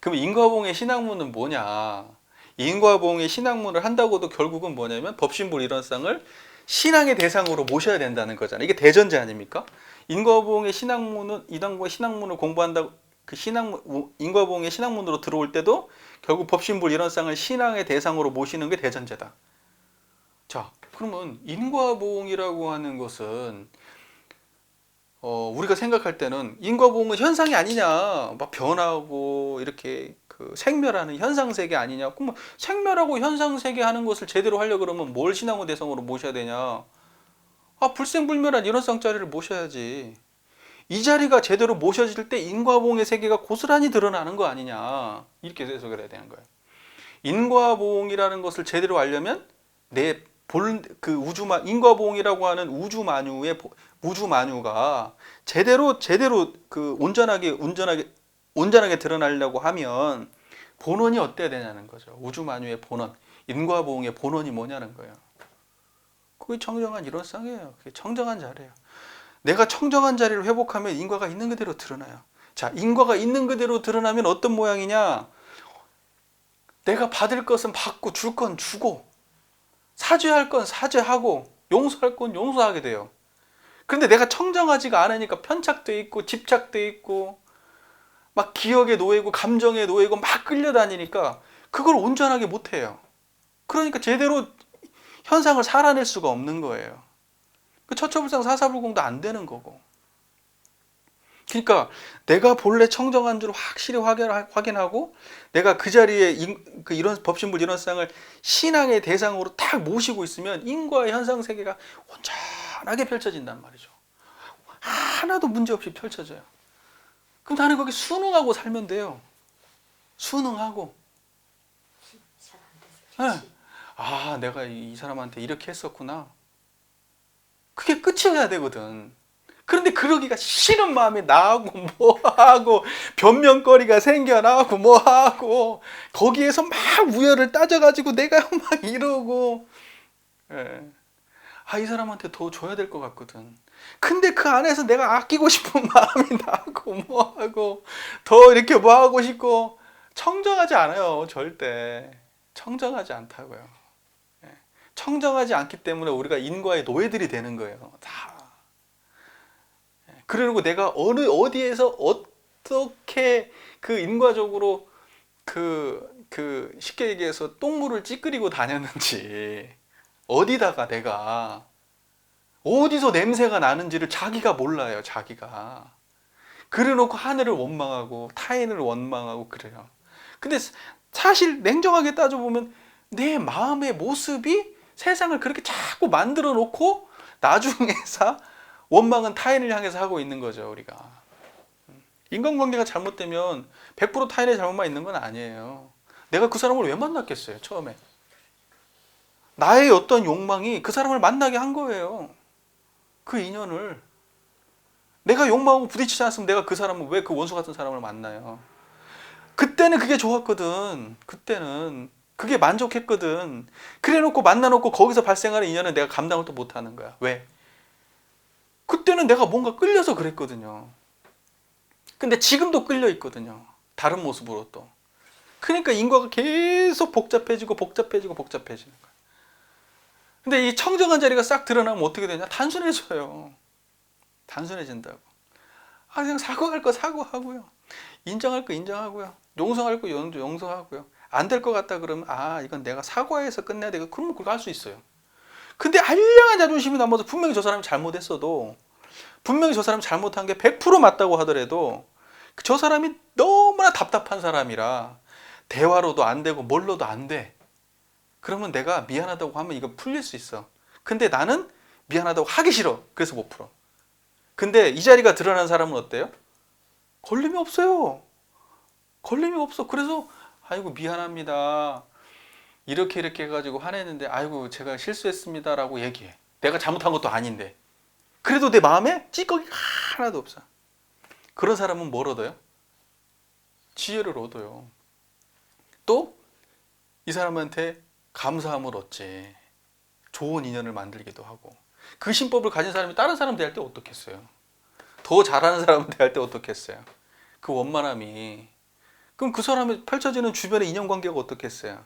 그럼 인과보응의 신앙문은 뭐냐? 인과보응의 신앙문을 한다고도 결국은 뭐냐면 법신불일원상을 신앙의 대상으로 모셔야 된다는 거잖아요. 이게 대전제 아닙니까? 인과보응의 신앙문은 이단과 신앙문을 공부한다 그 신앙 인과보응의 신앙문으로 들어올 때도 결국 법신불일원상을 신앙의 대상으로 모시는 게 대전제다. 자, 그러면 인과보응이라고 하는 것은 우리가 생각할 때는 인과보응은 현상이 아니냐, 막 변하고 이렇게 그 생멸하는 현상세계 아니냐. 그럼 생멸하고 현상세계 하는 것을 제대로 하려 그러면 뭘 신앙의 대상으로 모셔야 되냐? 아, 불생불멸한 일원상 자리를 모셔야지. 이 자리가 제대로 모셔질 때 인과보응의 세계가 고스란히 드러나는 거 아니냐. 이렇게 해석을 해야 되는 거예요. 인과보응이라는 것을 제대로 알려면 내 그 인과보응이라고 하는 우주만유가 제대로 그 온전하게 드러나려고 하면 본원이 어때야 되냐는 거죠. 우주만유의 본원, 인과보응의 본원이 뭐냐는 거예요. 그게 청정한 일원상이에요. 그게 청정한 자리예요. 내가 청정한 자리를 회복하면 인과가 있는 그대로 드러나요. 자, 인과가 있는 그대로 드러나면 어떤 모양이냐? 내가 받을 것은 받고 줄 건 주고 사죄할 건 사죄하고 용서할 건 용서하게 돼요. 그런데 내가 청정하지가 않으니까 편착돼 있고 집착돼 있고 막 기억에 놓이고 감정에 놓이고 막 끌려다니니까 그걸 온전하게 못해요. 그러니까 제대로 현상을 살아낼 수가 없는 거예요. 그 처처불상 사사불공도 안 되는 거고. 그러니까 내가 본래 청정한 줄 확실히 확인하고 내가 그 자리에 이런 법신불 일원상을 신앙의 대상으로 딱 모시고 있으면 인과의 현상 세계가 온전하게 펼쳐진단 말이죠. 하나도 문제 없이 펼쳐져요. 그럼 나는 거기 순응하고 살면 돼요. 순응하고. 네. 아, 내가 이 사람한테 이렇게 했었구나. 그게 끝이어야 되거든. 그런데 그러기가 싫은 마음이 나고 뭐하고 변명거리가 생겨나고 뭐하고 거기에서 막 우열을 따져가지고 내가 막 이러고 예. 아, 이 사람한테 더 줘야 될 것 같거든. 근데 그 안에서 내가 아끼고 싶은 마음이 나고 뭐하고 더 이렇게 뭐하고 싶고 청정하지 않아요. 절대 청정하지 않다고요. 예. 청정하지 않기 때문에 우리가 인과의 노예들이 되는 거예요. 다. 그리고 내가 어디에서 어떻게 그 인과적으로 쉽게 얘기해서 똥물을 찌끄리고 다녔는지 어디다가 내가 어디서 냄새가 나는지를 자기가 몰라요. 자기가. 그래놓고 하늘을 원망하고 타인을 원망하고 그래요. 근데 사실 냉정하게 따져보면 내 마음의 모습이 세상을 그렇게 자꾸 만들어 놓고 나중에서 원망은 타인을 향해서 하고 있는 거죠. 우리가. 인간관계가 잘못되면 100% 타인의 잘못만 있는 건 아니에요. 내가 그 사람을 왜 만났겠어요, 처음에. 나의 어떤 욕망이 그 사람을 만나게 한 거예요. 그 인연을. 내가 욕망하고 부딪히지 않았으면 내가 그 사람을 왜 그 원수 같은 사람을 만나요. 그때는 그게 좋았거든. 그때는. 그게 만족했거든. 그래 놓고 만나놓고 거기서 발생하는 인연은 내가 감당을 또 못하는 거야. 왜? 그때는 내가 뭔가 끌려서 그랬거든요. 근데 지금도 끌려 있거든요. 다른 모습으로 또. 그러니까 인과가 계속 복잡해지는 거야. 근데 이 청정한 자리가 싹 드러나면 어떻게 되냐? 단순해져요. 단순해진다고. 아, 그냥 사과할 거 사과하고요. 인정할 거 인정하고요. 용서할 거 용서하고요. 안 될 것 같다 그러면 아, 이건 내가 사과해서 끝내야 되고 그러면 그걸 할 수 있어요. 근데 알량한 자존심이 남아서 분명히 저 사람이 잘못했어도 분명히 저 사람이 잘못한 게 100% 맞다고 하더라도 저 사람이 너무나 답답한 사람이라 대화로도 안 되고 뭘로도 안 돼. 그러면 내가 미안하다고 하면 이거 풀릴 수 있어. 근데 나는 미안하다고 하기 싫어. 그래서 못 풀어. 근데 이 자리가 드러난 사람은 어때요? 걸림이 없어요. 걸림이 없어. 그래서 아이고 미안합니다. 이렇게 해가지고 화냈는데 아이고 제가 실수했습니다라고 얘기해. 내가 잘못한 것도 아닌데. 그래도 내 마음에 찌꺼기가 하나도 없어. 그런 사람은 뭘 얻어요? 지혜를 얻어요. 또 이 사람한테 감사함을 얻지. 좋은 인연을 만들기도 하고. 그 신법을 가진 사람이 다른 사람 대할 때 어떻겠어요? 더 잘하는 사람 대할 때 어떻겠어요? 그 원만함이 그럼 그 사람의 펼쳐지는 주변의 인연관계가 어떻겠어요?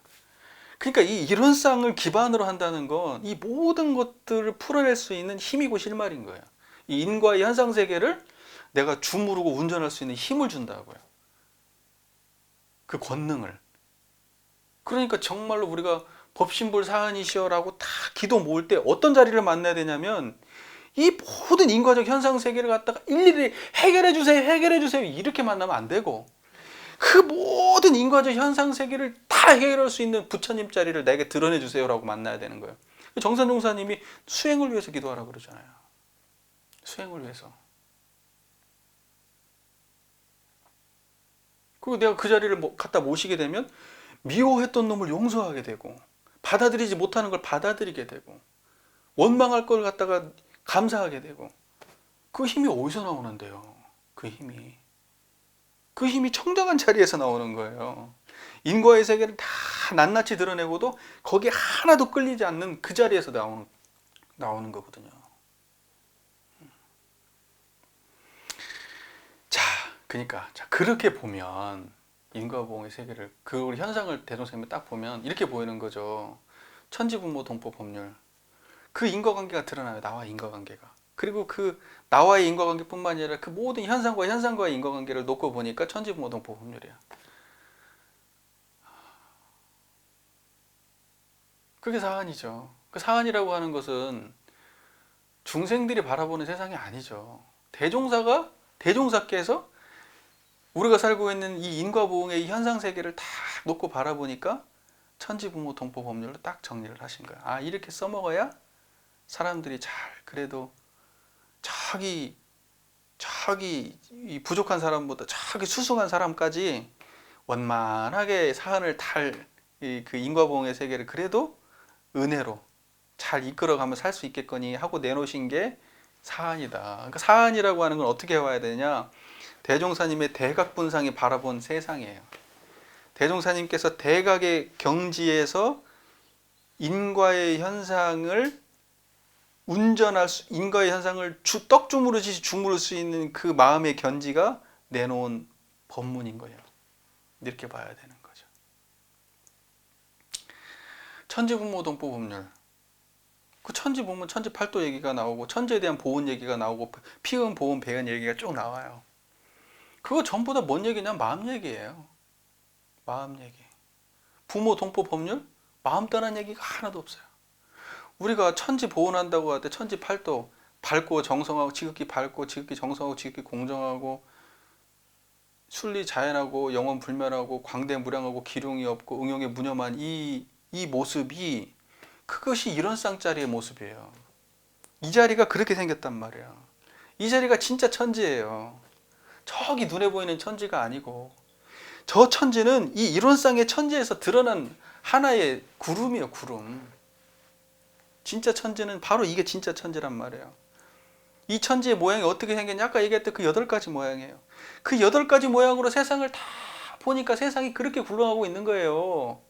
그러니까 이 이론상을 기반으로 한다는 건 이 모든 것들을 풀어낼 수 있는 힘이고 실마리인 거예요. 이 인과의 현상세계를 내가 주무르고 운전할 수 있는 힘을 준다고요. 그 권능을. 그러니까 정말로 우리가 법신불 사한이시여라고 다 기도 모을 때 어떤 자리를 만나야 되냐면 이 모든 인과적 현상세계를 갖다가 일일이 해결해 주세요, 해결해 주세요 이렇게 만나면 안 되고 그 모든 인과적 현상세계를 다 해결할 수 있는 부처님 자리를 내게 드러내 주세요라고 만나야 되는 거예요. 정산종사님이 수행을 위해서 기도하라고 그러잖아요. 수행을 위해서. 그리고 내가 그 자리를 갖다 모시게 되면 미워했던 놈을 용서하게 되고 받아들이지 못하는 걸 받아들이게 되고 원망할 걸 갖다가 감사하게 되고 그 힘이 어디서 나오는데요? 그 힘이 청정한 자리에서 나오는 거예요. 인과의 세계를 다 낱낱이 드러내고도 거기에 하나도 끌리지 않는 그 자리에서 나오는 거거든요. 그러니까 그렇게 보면 인과보응의 세계를 그 현상을 대종사님이 딱 보면 이렇게 보이는 거죠. 천지분모 동법법률 그 인과관계가 드러나요. 나와 인과관계가. 그리고 그 나와의 인과관계뿐만 아니라 그 모든 현상과 현상과의 인과관계를 놓고 보니까 천지분모 동법법률이야. 그게 사안이죠. 그 사안이라고 하는 것은 중생들이 바라보는 세상이 아니죠. 대종사께서 우리가 살고 있는 이 인과보응의 이 현상세계를 다 놓고 바라보니까 천지부모 동법법률로 딱 정리를 하신 거야. 아, 이렇게 써먹어야 사람들이 잘 그래도 저기 이 부족한 사람보다 저기 수승한 사람까지 원만하게 사안을 그 인과보응의 세계를 그래도 은혜로 잘 이끌어가며 살 수 있겠거니 하고 내놓으신 게 사안이다. 그러니까 사안이라고 하는 건 어떻게 해와야 되냐? 대종사님의 대각분상이 바라본 세상이에요. 대종사님께서 대각의 경지에서 인과의 현상을 인과의 현상을 떡주무르듯이 주무를 수 있는 그 마음의 견지가 내놓은 법문인 거예요. 이렇게 봐야 되는 거죠. 천지분모동법법률. 그 천지 보면 천지팔도 얘기가 나오고 천지에 대한 보은 얘기가 나오고 피은, 보은, 배은 얘기가 쭉 나와요. 그거 전부 다 뭔 얘기냐? 마음 얘기예요. 마음 얘기. 부모 동법 법률? 마음 떠난 얘기가 하나도 없어요. 우리가 천지 보온한다고 할 때 천지 팔도 밝고 정성하고 지극히 밝고 지극히 정성하고 지극히 공정하고 순리 자연하고 영원 불멸하고 광대무량하고 기룡이 없고 응용의 무념한 이 모습이 그것이 이런 쌍짜리의 모습이에요. 이 자리가 그렇게 생겼단 말이야. 이 자리가 진짜 천지예요. 저기 눈에 보이는 천지가 아니고 저 천지는 이 이론상의 천지에서 드러난 하나의 구름이에요. 구름. 진짜 천지는 바로 이게 진짜 천지란 말이에요. 이 천지의 모양이 어떻게 생겼냐? 아까 얘기했던 그 8가지 모양이에요. 그 8가지 모양으로 세상을 다 보니까 세상이 그렇게 굴러가고 있는 거예요.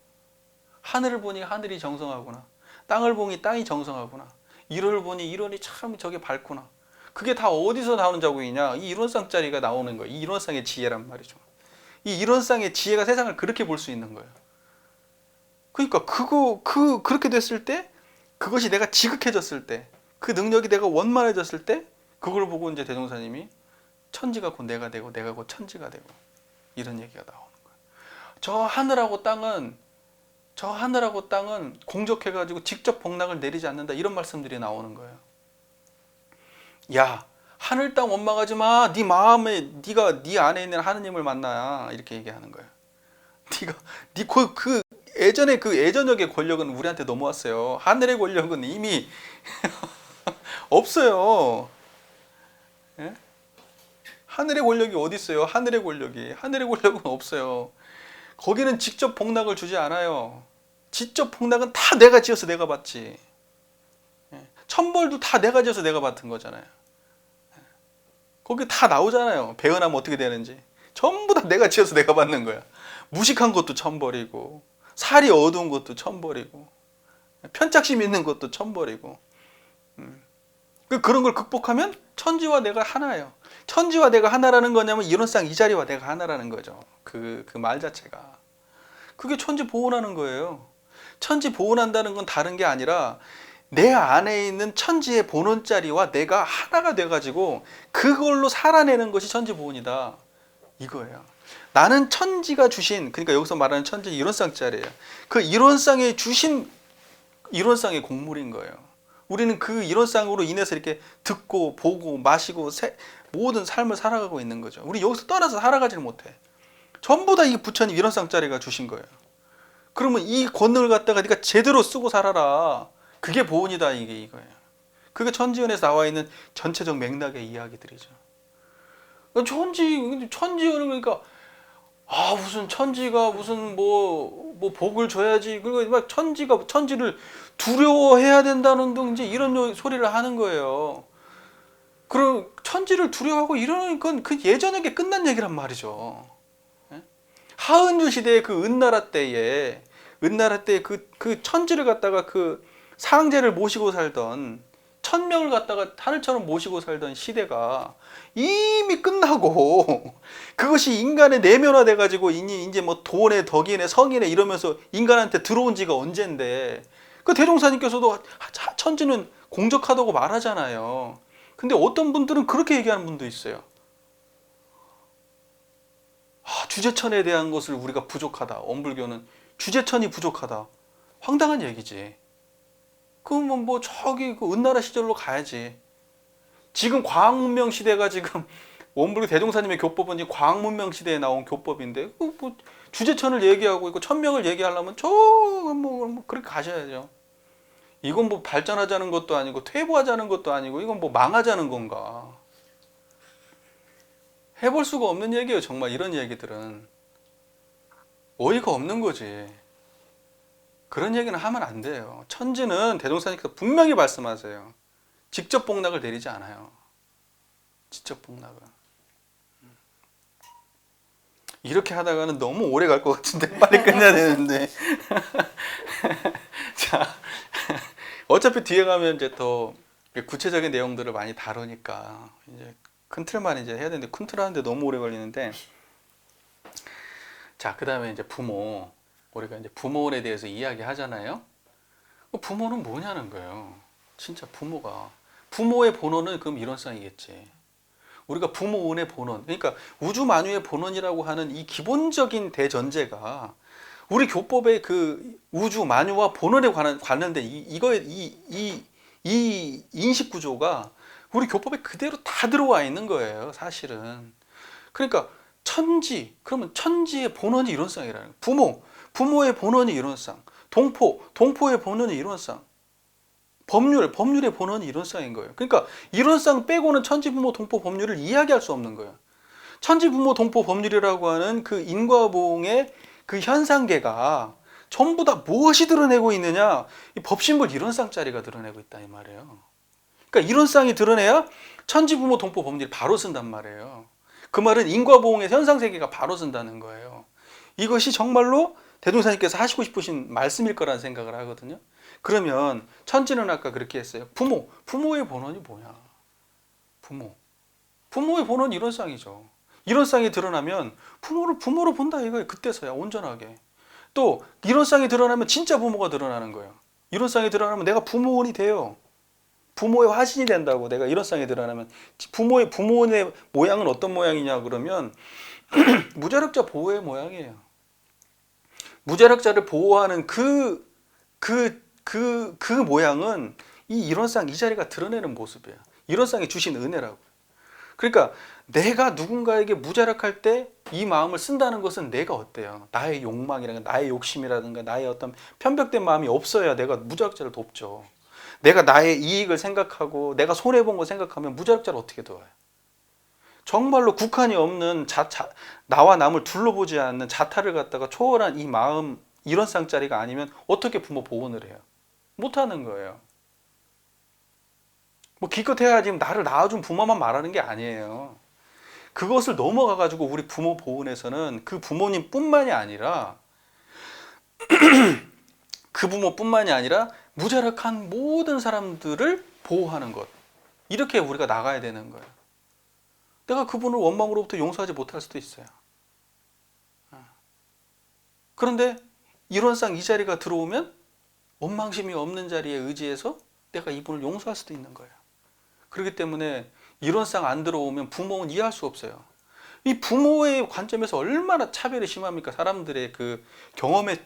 하늘을 보니 하늘이 정성하구나. 땅을 보니 땅이 정성하구나. 이론을 보니 이론이 참 저게 밝구나. 그게 다 어디서 나오는 자국이냐? 이 이론상짜리가 나오는 거예요. 이 이론상의 지혜란 말이죠. 이 이론상의 지혜가 세상을 그렇게 볼 수 있는 거예요. 그러니까 그렇게 됐을 때 그것이 내가 지극해졌을 때 그 능력이 내가 원만해졌을 때 그걸 보고 이제 대종사님이 천지가 곧 내가 되고 내가 곧 천지가 되고 이런 얘기가 나오는 거예요. 저 하늘하고 땅은 공적해가지고 직접 복락을 내리지 않는다 이런 말씀들이 나오는 거예요. 야, 하늘 땅 원망하지 마. 네 마음에 네 안에 있는 하느님을 만나야 이렇게 얘기하는 거예요. 그 예전역의 권력은 우리한테 넘어왔어요. 하늘의 권력은 이미 없어요. 예? 하늘의 권력이 어디 있어요? 하늘의 권력은 없어요. 거기는 직접 복락을 주지 않아요. 직접 복락은 다 내가 지어서 내가 받지. 천벌도 다 내가 지어서 내가 받은 거잖아요. 거기 다 나오잖아요. 배은하면 어떻게 되는지. 전부 다 내가 지어서 내가 받는 거야. 무식한 것도 천벌이고 살이 어두운 것도 천벌이고 편착심 있는 것도 천벌이고 그런 걸 극복하면 천지와 내가 하나예요. 천지와 내가 하나라는 거냐면 이론상 이 자리와 내가 하나라는 거죠. 그 말 자체가. 그게 천지 보존하는 거예요. 천지 보존한다는 건 다른 게 아니라 내 안에 있는 천지의 본원 자리와 내가 하나가 돼가지고 그걸로 살아내는 것이 천지 보존이다. 이거예요. 나는 천지가 주신, 그러니까 여기서 말하는 천지 이론상 자리예요. 그 이론상에 주신 이론상의 곡물인 거예요. 우리는 그 이론상으로 인해서 이렇게 듣고 보고 마시고 모든 삶을 살아가고 있는 거죠. 우리 여기서 떠나서 살아가지를 못해. 전부 다 이 부처님 이론상 자리가 주신 거예요. 그러면 이 권능을 갖다가 네가 제대로 쓰고 살아라. 그게 보온이다, 이게 이거예요. 그게 천지연에서 나와 있는 전체적 맥락의 이야기들이죠. 천지연은 그러니까 무슨 천지가 무슨 뭐 복을 줘야지. 그리고 막 천지를 두려워해야 된다는 등 이제 이런 소리를 하는 거예요. 그럼 천지를 두려워하고 이러는 건 그 예전에 끝난 얘기란 말이죠. 하은주 시대의 그 은나라 때에 그 천지를 갖다가 그 상제를 모시고 살던 천명을 갖다가 하늘처럼 모시고 살던 시대가 이미 끝나고 그것이 인간의 내면화돼 가지고 이제 뭐 돈에 덕인에 성인에 이러면서 인간한테 들어온 지가 언젠데 그 대종사님께서도 천지는 공적하다고 말하잖아요. 근데 어떤 분들은 그렇게 얘기하는 분도 있어요. 주제천에 대한 것을 우리가 부족하다. 원불교는 주제천이 부족하다. 황당한 얘기지. 그러면 뭐 저기 그 은나라 시절로 가야지. 지금 과학문명 시대가 지금 원불교 대종사님의 교법은 지금 과학문명 시대에 나온 교법인데 뭐 주제천을 얘기하고 있고 천명을 얘기하려면 뭐 그렇게 가셔야죠. 이건 뭐 발전하자는 것도 아니고 퇴보하자는 것도 아니고 이건 뭐 망하자는 건가. 해볼 수가 없는 얘기예요. 정말 이런 얘기들은 어이가 없는 거지. 그런 얘기는 하면 안 돼요. 천지는 대종사님께서 분명히 말씀하세요. 직접 복락을 내리지 않아요. 직접 복락을. 이렇게 하다가는 너무 오래 갈 것 같은데 빨리 끝내야 되는데. 자, 어차피 뒤에 가면 이제 더 구체적인 내용들을 많이 다루니까 이제 큰 틀만 이제 해야 되는데 큰 틀 하는데 너무 오래 걸리는데. 자, 그 다음에 이제 부모. 우리가 이제 부모에 대해서 이야기하잖아요. 부모는 뭐냐는 거예요. 진짜 부모의 본원은 그럼 이론상이겠지. 우리가 부모운의 본원, 그러니까 우주 만유의 본원이라고 하는 이 기본적인 대전제가 우리 교법의 그 우주 만유와 본원에 관련된 이 인식 구조가 우리 교법에 그대로 다 들어와 있는 거예요, 사실은. 그러니까 그러면 천지의 본원이 이론상이라는 거예요. 부모의 본원이 이론상, 동포의 본원이 이론상, 법률의 본원이 이론상인 거예요. 그러니까 이론상 빼고는 천지, 부모, 동포, 법률을 이야기할 수 없는 거예요. 천지, 부모, 동포, 법률이라고 하는 그 인과보응의 그 현상계가 전부 다 무엇이 드러내고 있느냐? 이 법신불 이론상짜리가 드러내고 있다 이 말이에요. 그러니까 이론상이 드러내야 천지, 부모, 동포, 법률이 바로 쓴단 말이에요. 그 말은 인과보응의 현상세계가 바로 쓴다는 거예요. 이것이 정말로 대종사님께서 하시고 싶으신 말씀일 거라는 생각을 하거든요. 그러면 천지는 아까 그렇게 했어요. 부모의 본원이 뭐냐? 부모의 본원이 이론상이죠. 이론상이 드러나면 부모로 본다 이거예요. 그때서야 온전하게. 또 이론상이 드러나면 진짜 부모가 드러나는 거예요. 이론상이 드러나면 내가 부모원이 돼요. 부모의 화신이 된다고. 내가 이론상이 드러나면 부모의 모양은 어떤 모양이냐 그러면 무자력자 보호의 모양이에요. 무자력자를 보호하는 그 모양은 이 이론상 이 자리가 드러내는 모습이에요. 이론상이 주신 은혜라고. 그러니까 내가 누군가에게 무자력할 때 이 마음을 쓴다는 것은 내가 어때요? 나의 욕망이라든가 나의 욕심이라든가 나의 어떤 편벽된 마음이 없어야 내가 무자력자를 돕죠. 내가 나의 이익을 생각하고 내가 손해본 거 생각하면 무자력자를 어떻게 도와요? 정말로 국한이 없는 나와 남을 둘러보지 않는 자타를 갖다가 초월한 이 마음 이론상짜리가 아니면 어떻게 부모 보호를 해요? 못하는 거예요. 뭐 기껏 해야지 나를 낳아준 부모만 말하는 게 아니에요. 그것을 넘어가가지고 우리 부모 보훈에서는 그 부모님뿐만이 아니라 무자력한 모든 사람들을 보호하는 것. 이렇게 우리가 나가야 되는 거예요. 내가 그분을 원망으로부터 용서하지 못할 수도 있어요. 그런데 일원상 이 자리가 들어오면 원망심이 없는 자리에 의지해서 내가 이분을 용서할 수도 있는 거예요. 그렇기 때문에 일원상 안 들어오면 부모는 이해할 수 없어요. 이 부모의 관점에서 얼마나 차별이 심합니까? 사람들의 그 경험의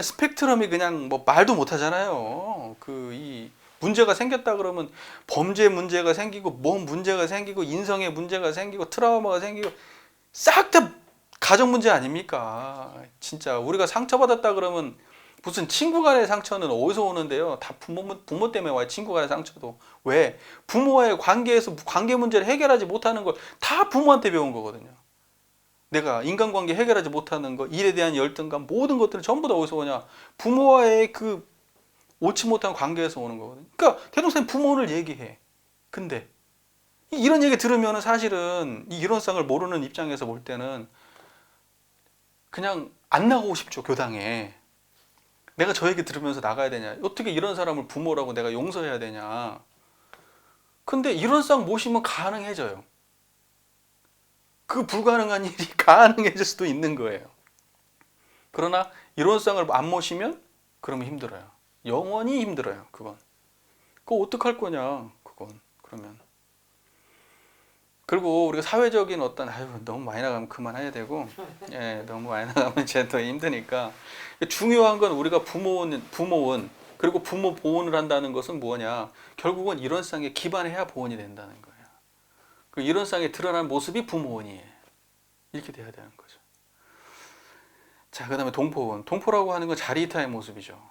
스펙트럼이 그냥 뭐 말도 못 하잖아요. 이 문제가 생겼다 그러면 범죄 문제가 생기고 몸 문제가 생기고 인성의 문제가 생기고 트라우마가 생기고 싹 다 가정 문제 아닙니까? 진짜 우리가 상처받았다 그러면 무슨 친구 간의 상처는 어디서 오는데요? 다 부모 때문에 와요. 친구 간의 상처도. 왜? 부모와의 관계에서 관계 문제를 해결하지 못하는 걸 다 부모한테 배운 거거든요. 내가 인간관계 해결하지 못하는 거, 일에 대한 열등감, 모든 것들은 전부 다 어디서 오냐? 부모와의 그 옳지 못한 관계에서 오는 거거든요. 그러니까 대동생 부모를 얘기해. 근데 이런 얘기 들으면 사실은 이 일원상을 모르는 입장에서 볼 때는 그냥 안 나가고 싶죠, 교당에. 내가 저 얘기 들으면서 나가야 되냐? 어떻게 이런 사람을 부모라고 내가 용서해야 되냐? 근데 일원상 모시면 가능해져요. 그 불가능한 일이 가능해질 수도 있는 거예요. 그러나 일원상을 안 모시면 그러면 힘들어요. 영원히 힘들어요. 그건. 그거 어떡할 거냐? 그건. 그러면. 그리고 우리가 사회적인 어떤 너무 많이 나가면 그만해야 되고, 예, 너무 많이 나가면 이제 더 힘드니까 중요한 건 우리가 부모원 그리고 부모 보호를 한다는 것은 뭐냐? 결국은 일원상에 기반해야 보원이 된다는 거예요. 그 일원상에 드러난 모습이 부모원이에요. 이렇게 돼야 되는 거죠. 자, 그다음에 동포원. 동포라고 하는 건 자리이타의 모습이죠.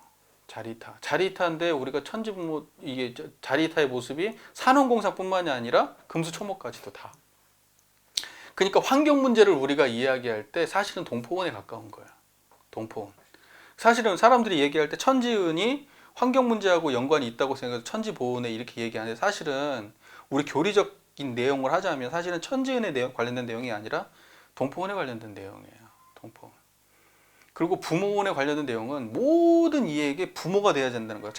자리이타인데 우리가 천지부모 이게 자리이타의 모습이 산업공사뿐만이 아니라 금수초목까지도 다. 그러니까 환경 문제를 우리가 이야기할 때 사실은 동포원에 가까운 거예요. 동포원. 사실은 사람들이 얘기할 때 천지은이 환경 문제하고 연관이 있다고 생각해서 천지보온에 이렇게 얘기하는데 사실은 우리 교리적인 내용을 하자면 사실은 천지은에 관련된 내용이 아니라 동포원에 관련된 내용이에요. 동포원. 그리고 부모원에 관련된 내용은 모든 이에게 부모가 돼야 된다는 거예요.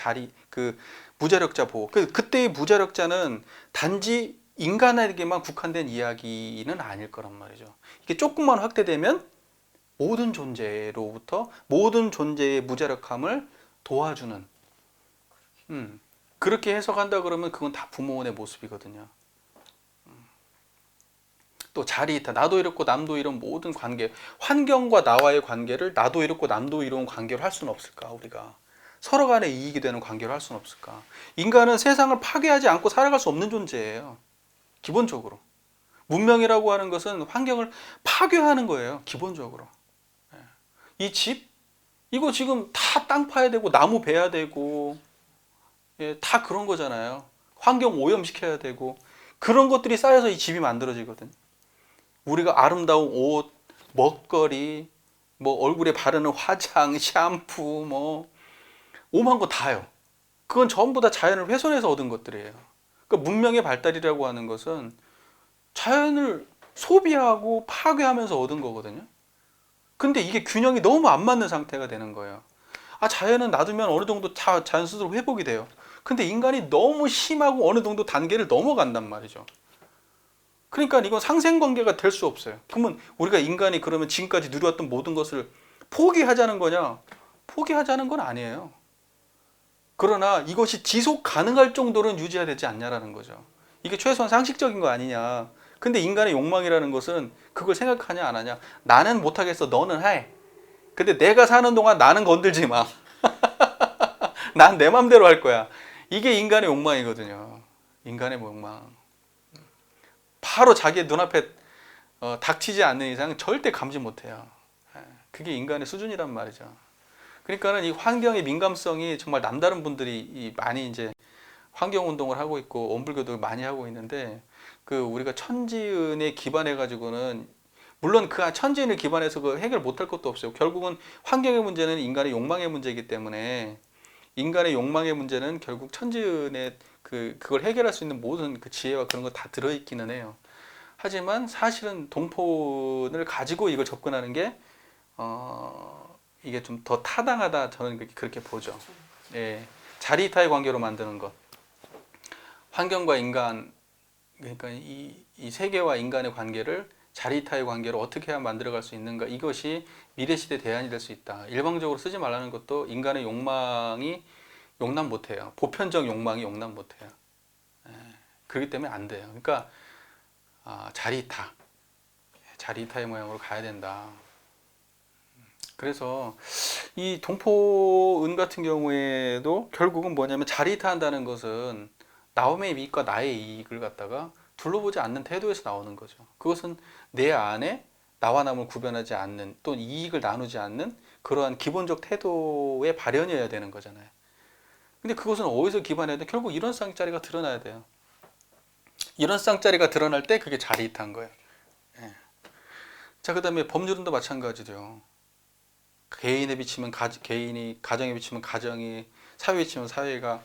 무자력자 보호. 그때의 무자력자는 단지 인간에게만 국한된 이야기는 아닐 거란 말이죠. 이게 조금만 확대되면 모든 존재로부터 모든 존재의 무자력함을 도와주는 그렇게 해석한다 그러면 그건 다 부모원의 모습이거든요. 또 자리이타, 나도 이렇고 남도 이런 모든 관계, 환경과 나와의 관계를 나도 이렇고 남도 이런 관계로 할 수는 없을까? 우리가 서로 간에 이익이 되는 관계로 할 수는 없을까? 인간은 세상을 파괴하지 않고 살아갈 수 없는 존재예요. 기본적으로. 문명이라고 하는 것은 환경을 파괴하는 거예요. 기본적으로. 이 집, 이거 지금 다 땅 파야 되고 나무 베야 되고 다 그런 거잖아요. 환경 오염시켜야 되고 그런 것들이 쌓여서 이 집이 만들어지거든. 우리가 아름다운 옷, 먹거리, 뭐 얼굴에 바르는 화장, 샴푸, 뭐 오만 거 다요. 그건 전부 다 자연을 훼손해서 얻은 것들이에요. 그러니까 문명의 발달이라고 하는 것은 자연을 소비하고 파괴하면서 얻은 거거든요. 근데 이게 균형이 너무 안 맞는 상태가 되는 거예요. 자연은 놔두면 어느 정도 자연 스스로 회복이 돼요. 근데 인간이 너무 심하고 어느 정도 단계를 넘어간단 말이죠. 그러니까 이건 상생관계가 될 수 없어요. 그러면 우리가 인간이 그러면 지금까지 누려왔던 모든 것을 포기하자는 거냐? 포기하자는 건 아니에요. 그러나 이것이 지속 가능할 정도는 유지해야 되지 않냐라는 거죠. 이게 최소한 상식적인 거 아니냐. 근데 인간의 욕망이라는 것은 그걸 생각하냐 안 하냐. 나는 못하겠어, 너는 해. 근데 내가 사는 동안 나는 건들지 마. 난 내 맘대로 할 거야. 이게 인간의 욕망이거든요. 인간의 욕망. 바로 자기 눈앞에 닥치지 않는 이상 절대 감지 못해요. 그게 인간의 수준이란 말이죠. 그러니까는 이 환경의 민감성이 정말 남다른 분들이 많이 이제 환경 운동을 하고 있고 원불교도 많이 하고 있는데 우리가 천지은에 기반해 가지고는 물론 그 천지인을 기반해서 그 해결 못할 것도 없어요. 결국은 환경의 문제는 인간의 욕망의 문제이기 때문에 인간의 욕망의 문제는 결국 천지인의 그걸 해결할 수 있는 모든 그 지혜와 그런 거 다 들어있기는 해요. 하지만 사실은 동폰을 가지고 이걸 접근하는 게 이게 좀 더 타당하다 저는 그렇게 보죠. 예, 자리이타의 관계로 만드는 것. 환경과 인간, 그러니까 이 세계와 인간의 관계를 자리타의 관계로 어떻게 해야 만들어갈 수 있는가, 이것이 미래시대 대안이 될 수 있다. 일방적으로 쓰지 말라는 것도 인간의 욕망이 용납 못해요. 보편적 욕망이 용납 못해요. 그렇기 때문에 안 돼요. 그러니까 자리타의 모양으로 가야 된다. 그래서 이 동포은 같은 경우에도 결국은 뭐냐면, 자리타한다는 것은 나움의 이익과 나의 이익을 갖다가 둘러보지 않는 태도에서 나오는 거죠. 그것은 내 안에 나와 남을 구별하지 않는, 또 이익을 나누지 않는 그러한 기본적 태도의 발현이어야 되는 거잖아요. 근데 그것은 어디서 기반해야 돼? 결국 이런 쌍짜리가 드러나야 돼요. 이런 쌍짜리가 드러날 때 그게 자리타인 거예요. 예. 자, 그 다음에 법률은도 마찬가지죠. 개인에 비치면 개인이, 가정에 비치면 가정이, 사회에 비치면 사회가,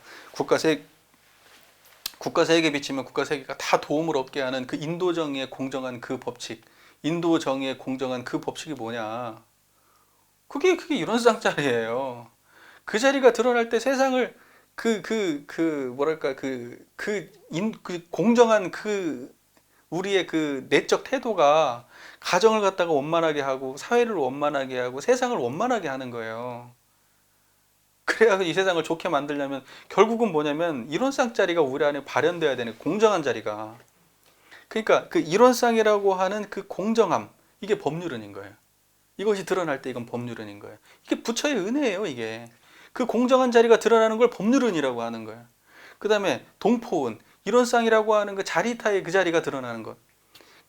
국가 세계에 비치면 국가 세계가 다 도움을 얻게 하는 그 인도정의의 공정한 그 법칙, 인도정의의 공정한 그 법칙이 뭐냐? 그게 이런 쌍짜리예요. 그 자리가 드러날 때 세상을 뭐랄까, 공정한 우리의 그 내적 태도가 가정을 갖다가 원만하게 하고, 사회를 원만하게 하고, 세상을 원만하게 하는 거예요. 그래야 이 세상을 좋게 만들려면 결국은 뭐냐면, 이론쌍짜리가 우리 안에 발현돼야 되는, 공정한 자리가. 그러니까 그 이론쌍이라고 하는 그 공정함, 이게 법률은인 거예요. 이것이 드러날 때 이건 법률은인 거예요. 이게 부처의 은혜예요, 이게. 그 공정한 자리가 드러나는 걸 법률은이라고 하는 거예요. 그 다음에 동포은, 이론쌍이라고 하는 그 자리타의 그 자리가 드러나는 것.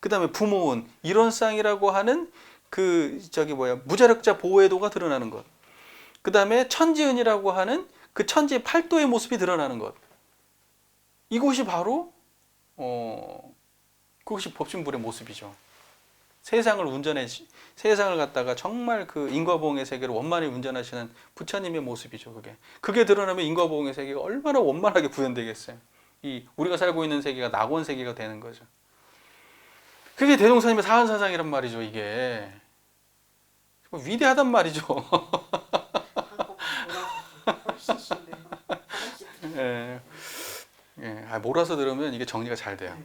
그 다음에 부모은, 이론쌍이라고 하는 무자력자 보호의도가 드러나는 것. 그 다음에 천지은이라고 하는 그 천지의 팔도의 모습이 드러나는 것. 이것이 바로 그것이 법신불의 모습이죠. 세상을 갖다가 정말 그 인과보응의 세계를 원만히 운전하시는 부처님의 모습이죠. 그게 드러나면 인과보응의 세계가 얼마나 원만하게 구현되겠어요. 우리가 살고 있는 세계가 낙원 세계가 되는 거죠. 그게 대종사님의 사한사상이란 말이죠. 이게 위대하단 말이죠. 예. 예. 몰아서 들으면 이게 정리가 잘 돼요.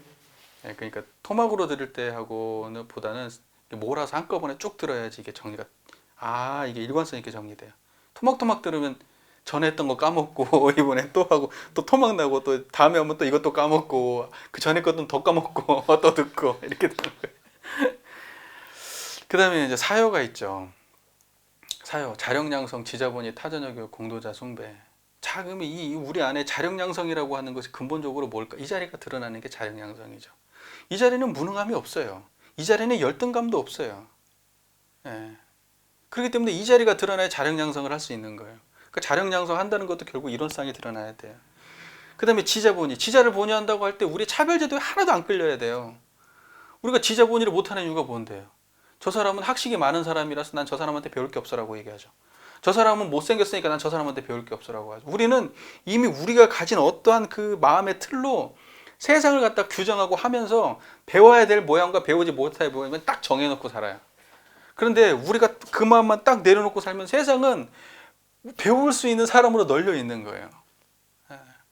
예. 그러니까 토막으로 들을 때 하고는 보다는 몰아서 한꺼번에 쭉 들어야지 이게 정리가, 이게 일관성 있게 정리돼요. 토막토막 들으면 전에 했던 거 까먹고 이번에 또 하고, 또 토막 나고, 또 다음에 하면 또 이것도 까먹고, 그 전에 것도 더 까먹고 또 듣고 이렇게 되는 거예요. 그 다음에 이제 사효가 있죠. 사효, 자력양성, 지자본의 타전여교, 공도자 숭배. 자, 그러면 우리 안에 자력양성이라고 하는 것이 근본적으로 뭘까? 이 자리가 드러나는 게 자력양성이죠. 이 자리는 무능함이 없어요. 이 자리는 열등감도 없어요. 예. 그렇기 때문에 이 자리가 드러나야 자력양성을 할 수 있는 거예요. 그러니까 자력양성 한다는 것도 결국 이론상이 드러나야 돼요. 그 다음에 지자본의, 지자를 본의한다고 할 때 우리 차별제도에 하나도 안 끌려야 돼요. 우리가 지자본의를 못하는 이유가 뭔데요? 저 사람은 학식이 많은 사람이라서 난 저 사람한테 배울 게 없어라고 얘기하죠. 저 사람은 못생겼으니까 난 저 사람한테 배울 게 없어라고 하죠. 우리는 이미 우리가 가진 어떠한 그 마음의 틀로 세상을 갖다 규정하고 하면서 배워야 될 모양과 배우지 못할 모양을 딱 정해놓고 살아요. 그런데 우리가 그 마음만 딱 내려놓고 살면 세상은 배울 수 있는 사람으로 널려 있는 거예요.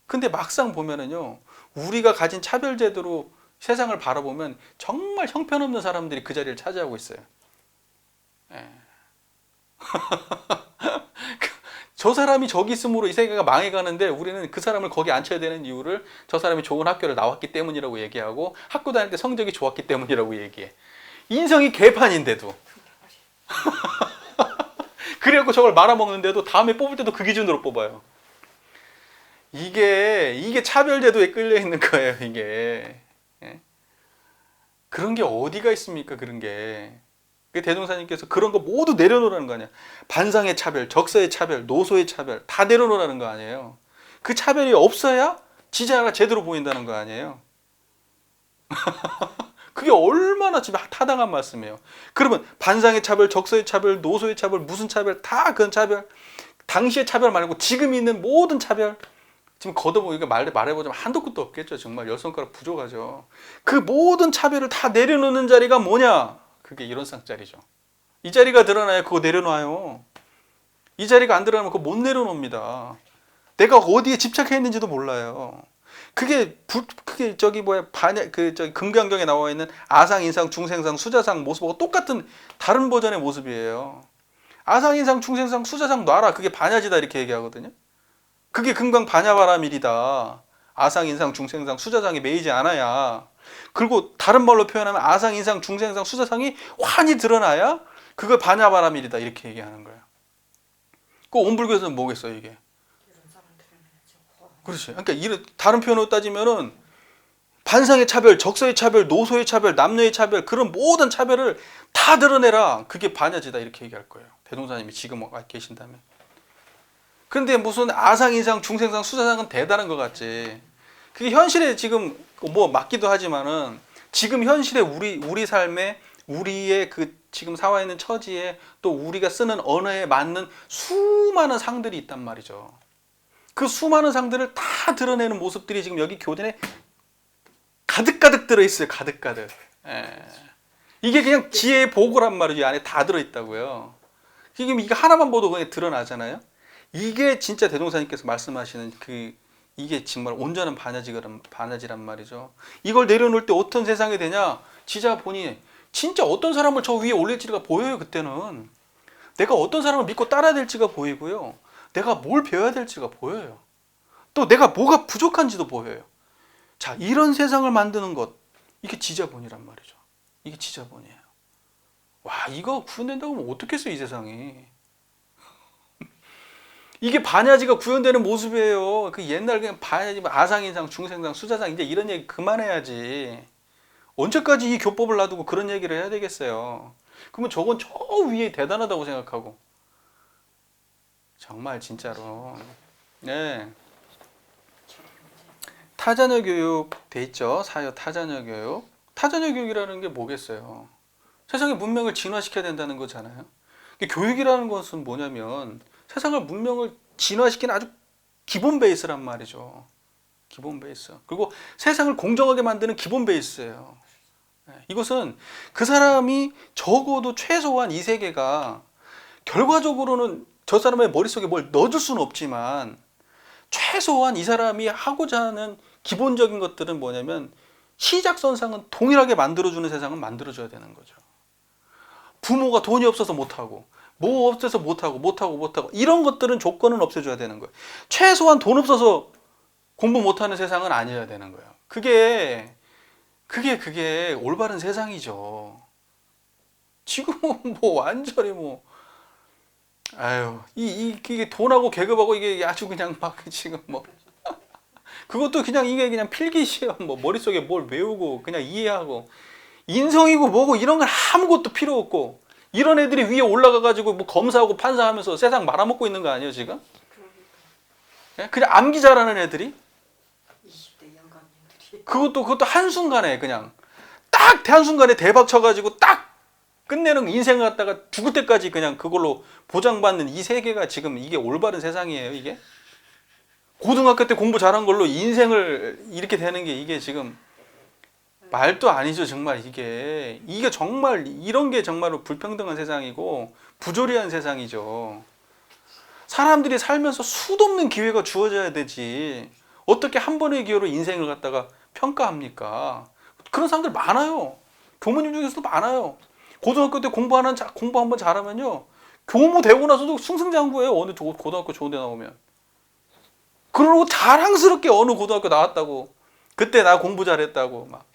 근데 막상 보면은요, 우리가 가진 차별제도로 세상을 바라보면 정말 형편없는 사람들이 그 자리를 차지하고 있어요. 저 사람이 저기 있으므로 이 세계가 망해가는데 우리는 그 사람을 거기 앉혀야 되는 이유를 저 사람이 좋은 학교를 나왔기 때문이라고 얘기하고, 학교 다닐 때 성적이 좋았기 때문이라고 얘기해. 인성이 개판인데도. 그래갖고 저걸 말아먹는데도 다음에 뽑을 때도 그 기준으로 뽑아요. 이게 차별제도에 끌려있는 거예요, 이게. 그런 게 어디가 있습니까, 그런 게. 대종사님께서 그런 거 모두 내려놓으라는 거 아니야. 반상의 차별, 적서의 차별, 노소의 차별 다 내려놓으라는 거 아니에요. 그 차별이 없어야 지자가 제대로 보인다는 거 아니에요. 그게 얼마나 지금 타당한 말씀이에요. 그러면 반상의 차별, 적서의 차별, 노소의 차별, 무슨 차별, 다 그런 차별, 당시의 차별 말고 지금 있는 모든 차별, 지금 걷어보니까 말해보자면 한도 끝도 없겠죠. 정말 열 손가락 부족하죠. 그 모든 차별을 다 내려놓는 자리가 뭐냐? 그게 이론상자리죠. 이 자리가 드러나야 그거 내려놔요. 이 자리가 안 드러나면 그거 못 내려놓습니다. 내가 어디에 집착했는지도 몰라요. 그게 저기 뭐야 반야 그 저기 금강경에 나와 있는 아상, 인상, 중생상, 수자상 모습하고 똑같은 다른 버전의 모습이에요. 아상, 인상, 중생상, 수자상 놔라. 그게 반야지다 이렇게 얘기하거든요. 그게 금강 반야바라밀이다. 아상, 인상, 중생상, 수자상이 매이지 않아야. 그리고 다른 말로 표현하면 아상, 인상, 중생상, 수자상이 환히 드러나야 그걸 반야바라밀이다 이렇게 얘기하는 거예요. 그 온불교에서는 뭐겠어요 이게? 그렇지. 그러니까 이런 다른 표현으로 따지면은 반상의 차별, 적서의 차별, 노소의 차별, 남녀의 차별 그런 모든 차별을 다 드러내라. 그게 반야지다 이렇게 얘기할 거예요. 대동사님이 지금 계신다면. 그런데 무슨 아상, 인상, 중생상, 수자상은 대단한 것 같지. 그게 현실에 지금 뭐 맞기도 하지만은 지금 현실에 우리 삶에 우리의 그 지금 사와 있는 처지에 또 우리가 쓰는 언어에 맞는 수많은 상들이 있단 말이죠. 그 수많은 상들을 다 드러내는 모습들이 지금 여기 교전에 가득가득 들어있어요. 가득가득. 예. 이게 그냥 지혜의 보고란 말이죠. 이 안에 다 들어있다고요. 지금 이게 하나만 봐도 그냥 드러나잖아요. 이게 진짜 대종사님께서 말씀하시는 이게 정말 온전한 반야지란 말이죠. 이걸 내려놓을 때 어떤 세상이 되냐? 지자 보니 진짜 어떤 사람을 저 위에 올릴지가 보여요. 그때는 내가 어떤 사람을 믿고 따라야 될지가 보이고요. 내가 뭘 배워야 될지가 보여요. 또 내가 뭐가 부족한지도 보여요. 자, 이런 세상을 만드는 것, 이게 지자본이란 말이죠. 이게 지자본이에요. 와, 이거 구현된다고 하면 어떻겠어, 이 세상이. 이게 반야지가 구현되는 모습이에요. 그 옛날 그냥 반야지, 아상인상, 중생상, 수자상, 이제 이런 얘기 그만해야지. 언제까지 이 교법을 놔두고 그런 얘기를 해야 되겠어요. 그러면 저건 저 위에 대단하다고 생각하고. 정말 진짜로. 네. 타자녀 교육 돼 있죠. 사여 타자녀 교육. 타자녀 교육이라는 게 뭐겠어요? 세상의 문명을 진화시켜야 된다는 거잖아요. 교육이라는 것은 뭐냐면 세상을 문명을 진화시키는 아주 기본 베이스란 말이죠. 기본 베이스. 그리고 세상을 공정하게 만드는 기본 베이스예요. 이것은 그 사람이 적어도 최소한 이 세계가 결과적으로는 저 사람의 머릿속에 뭘 넣어줄 수는 없지만 최소한 이 사람이 하고자 하는 기본적인 것들은 뭐냐면 시작선상은 동일하게 만들어주는 세상은 만들어줘야 되는 거죠. 부모가 돈이 없어서 못하고 뭐 없어서 못하고 이런 것들은 조건은 없애줘야 되는 거예요. 최소한 돈 없어서 공부 못하는 세상은 아니어야 되는 거예요. 그게 올바른 세상이죠. 지금은 뭐 완전히 뭐 아유 이게 돈하고 계급하고 이게 아주 그냥 막 지금 뭐 그것도 그냥 이게 그냥 필기시험 뭐 머릿속에 뭘 외우고 그냥 이해하고 인성이고 뭐고 이런 건 아무것도 필요 없고 이런 애들이 위에 올라가 가지고 뭐 검사하고 판사하면서 세상 말아먹고 있는 거 아니에요 지금? 그냥 암기 잘하는 애들이 20대 영감님들이 그것도 한순간에 그냥 딱 한순간에 대박 쳐가지고 딱 끝내는 인생을 갖다가 죽을 때까지 그냥 그걸로 보장받는 이 세계가 지금 이게 올바른 세상이에요 이게? 고등학교 때 공부 잘한 걸로 인생을 이렇게 되는 게 이게 지금 말도 아니죠 정말 이게 정말 이런 게 정말로 불평등한 세상이고 부조리한 세상이죠. 사람들이 살면서 수도 없는 기회가 주어져야 되지 어떻게 한 번의 기회로 인생을 갖다가 평가합니까? 그런 사람들 많아요. 교무님 중에서도 많아요. 고등학교 때 공부 한번 잘하면요 교무 되고 나서도 승승장구해요. 어느 고등학교 좋은 데 나오면 그러고 자랑스럽게 어느 고등학교 나왔다고 그때 나 공부 잘했다고 막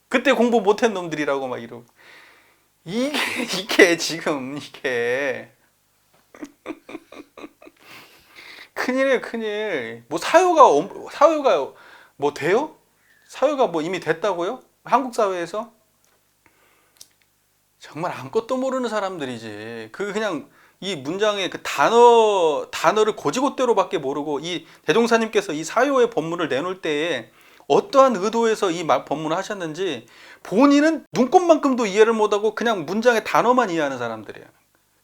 그때 공부 못한 놈들이라고 막 이러고 이게 지금 이게 큰일이에요 큰일. 뭐 사유가 뭐 돼요? 사유가 뭐 이미 됐다고요? 한국 사회에서? 정말 아무것도 모르는 사람들이지. 그냥 이 문장의 그 단어를 고지고대로밖에 모르고 이 대종사님께서 이 사유의 법문을 내놓을 때에 어떠한 의도에서 이 법문을 하셨는지 본인은 눈꼽만큼도 이해를 못하고 그냥 문장의 단어만 이해하는 사람들이에요.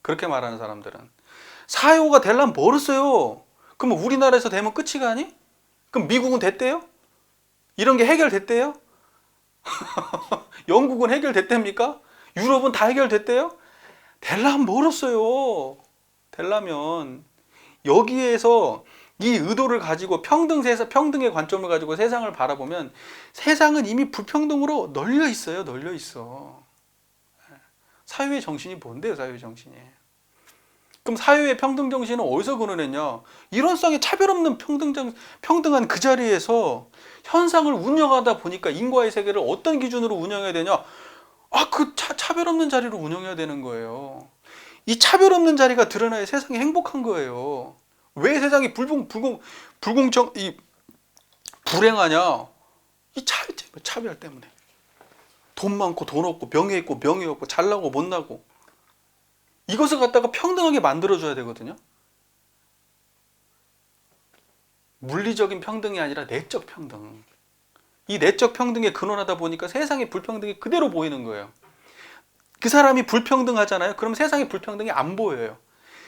그렇게 말하는 사람들은 사유가 되려면 뭐랬어요? 그럼 우리나라에서 되면 끝이가 아니? 그럼 미국은 됐대요? 이런 게 해결됐대요? 영국은 해결됐답니까? 유럽은 다 해결됐대요? 되려면 멀었어요. 되려면 여기에서 이 의도를 가지고 평등의 관점을 가지고 세상을 바라보면 세상은 이미 불평등으로 널려 있어요. 널려 있어. 사회의 정신이 뭔데요, 사회의 정신이? 그럼 사회의 평등 정신은 어디서 근원했냐? 일원상의 차별 없는 평등한 그 자리에서 현상을 운영하다 보니까 인과의 세계를 어떤 기준으로 운영해야 되냐? 그 차별 없는 자리로 운영해야 되는 거예요. 이 차별 없는 자리가 드러나야 세상이 행복한 거예요. 왜 세상이 불행하냐? 이 차별 때문에. 돈 많고 돈 없고 명예 있고 명예 없고 잘나고 못나고 이것을 갖다가 평등하게 만들어줘야 되거든요. 물리적인 평등이 아니라 내적 평등. 이 내적 평등에 근원하다 보니까 세상의 불평등이 그대로 보이는 거예요. 그 사람이 불평등하잖아요. 그럼 세상의 불평등이 안 보여요.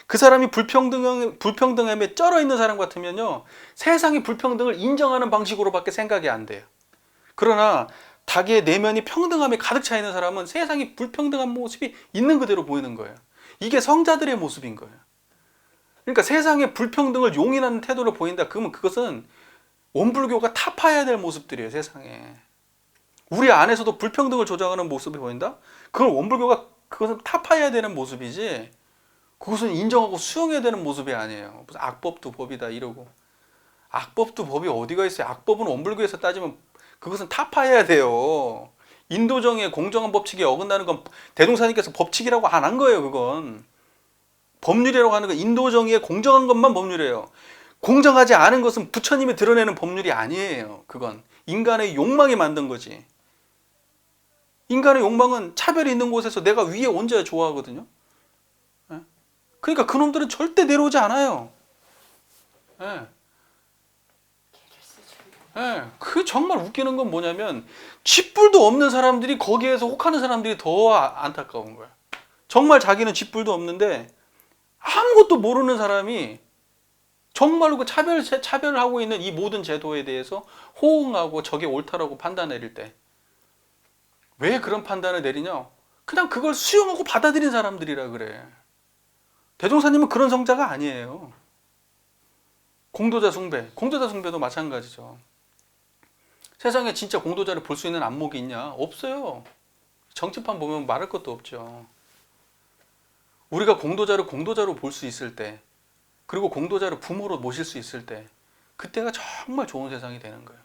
그 사람이 불평등함에 쩔어 있는 사람 같으면요, 세상의 불평등을 인정하는 방식으로밖에 생각이 안 돼요. 그러나 자기의 내면이 평등함에 가득 차 있는 사람은 세상이 불평등한 모습이 있는 그대로 보이는 거예요. 이게 성자들의 모습인 거예요. 그러니까 세상의 불평등을 용인하는 태도를 보인다. 그러면 그것은 원불교가 타파해야 될 모습들이에요, 세상에. 우리 안에서도 불평등을 조장하는 모습이 보인다? 그건 원불교가 그것은 타파해야 되는 모습이지, 그것은 인정하고 수용해야 되는 모습이 아니에요. 무슨 악법도 법이다 이러고. 악법도 법이 어디가 있어요? 악법은 원불교에서 따지면 그것은 타파해야 돼요. 인도정의 공정한 법칙에 어긋나는 건 대종사님께서 법칙이라고 안 한 거예요. 그건 법률이라고 하는 건 인도정의에 공정한 것만 법률이에요. 공정하지 않은 것은 부처님이 드러내는 법률이 아니에요. 그건 인간의 욕망이 만든 거지. 인간의 욕망은 차별이 있는 곳에서 내가 위에 얹어야 좋아하거든요. 그러니까 그놈들은 절대 내려오지 않아요. 그 정말 웃기는 건 뭐냐면 쥐뿔도 없는 사람들이 거기에서 혹하는 사람들이 더 안타까운 거야. 정말 자기는 쥐뿔도 없는데 아무것도 모르는 사람이 정말로 그 차별을 하고 있는 이 모든 제도에 대해서 호응하고 저게 옳다라고 판단 내릴 때, 왜 그런 판단을 내리냐? 그냥 그걸 수용하고 받아들인 사람들이라 그래. 대종사님은 그런 성자가 아니에요. 공도자 숭배도 마찬가지죠. 세상에 진짜 공도자를 볼 수 있는 안목이 있냐? 없어요. 정치판 보면 말할 것도 없죠. 우리가 공도자를 공도자로 볼 수 있을 때, 그리고 공도자를 부모로 모실 수 있을 때, 그때가 정말 좋은 세상이 되는 거예요.